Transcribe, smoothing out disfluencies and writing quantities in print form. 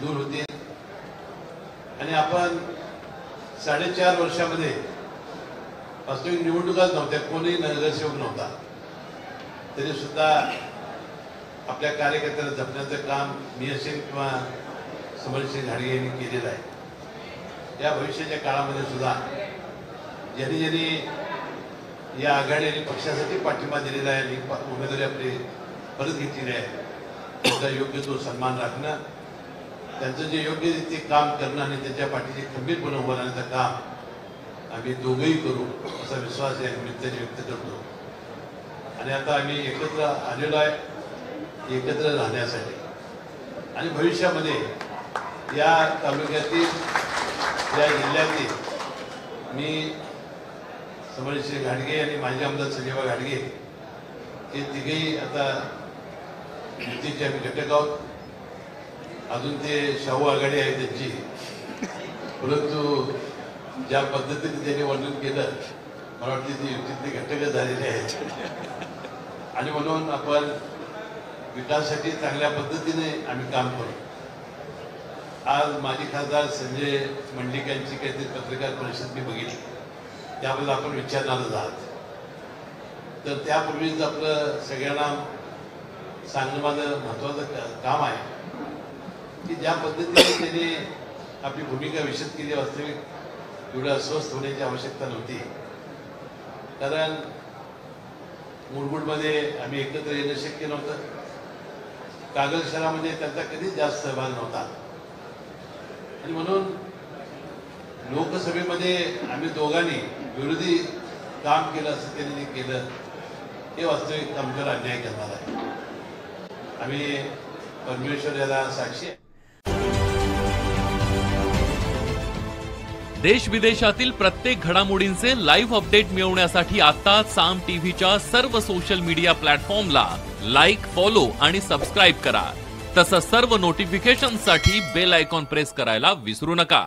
दूर होतील आणि आपण 4.5 वर्षामध्ये वास्तविक निवडणुकाच नव्हत्या, कोणीही नगरसेवक नव्हता, तरी सुद्धा आपल्या कार्यकर्त्याला जपण्याचं काम मी असेल किंवा समरसिंह घाडगे यांनी केलेलं आहे। या भविष्याच्या काळामध्ये सुद्धा ज्यांनी ज्यांनी या आघाडी आणि पक्षासाठी पाठिंबा दिलेला आहे आणि उमेदवारी आपली परत घेतलेली आहे, त्याचा योग्य तो सन्मान राखणं, त्यांचं जे योग्य ते काम करणं आणि त्यांच्या पाठीशी खंबीरपणे उभं राहण्याचं काम आम्ही दोघंही करू असा विश्वास या निमित्ताने व्यक्त करतो। आणि आता आम्ही एकत्र आलेलो आहे एकत्र राहण्यासाठी आणि भविष्यामध्ये या तालुक्यातील या जिल्ह्यातील मी समरसिंह घाडगे आणि माजी आमदार संजय घाडगे हे तिघेही आता युतीचे आम्ही घटक आहोत। अजून ते शाहू आघाडी आहे त्यांची, परंतु ज्या पद्धतीने त्यांनी वर्णन केलं मला वाटते ते युतीतले घटकच झालेले आहेत आणि म्हणून आपण विकासासाठी चांगल्या पद्धतीने आम्ही काम करू। आज माजी खासदार संजय मंडिक यांची काहीतरी पत्रकार परिषद मी बघितली, त्याबद्दल आपण विचारणारच आहात, तर त्यापूर्वीच आपलं सगळ्यांना सांगणं माझं महत्वाचं काम आहे की ज्या पद्धतीने त्यांनी आपली भूमिका विशद केली, वास्तविक एवढं अस्वस्थ होण्याची आवश्यकता नव्हती, कारण मुरगुडमध्ये आम्ही एकत्र येणं शक्य नव्हतं, कागल शहरामध्ये त्यांचा कधीच जास्त सहभाग नव्हता आणि म्हणून लोकसभेमध्ये आम्ही दोघांनी विरोधी काम केलं असं त्यांनी केलं, हे वास्तविक आमच्यावर अन्याय करणार आहे। आम्ही परमेश्वर याला साक्षी आहे। देश विदेशातील प्रत्येक घडामोडींचे लाईव्ह अपडेट मिळवण्यासाठी आता साम टीव्हीच्या सर्व सोशल मीडिया प्लॅटफॉर्मला लाईक, फॉलो आणि सबस्क्राईब करा। तसंच सर्व नोटिफिकेशनसाठी बेल आयकॉन प्रेस करायला विसरू नका।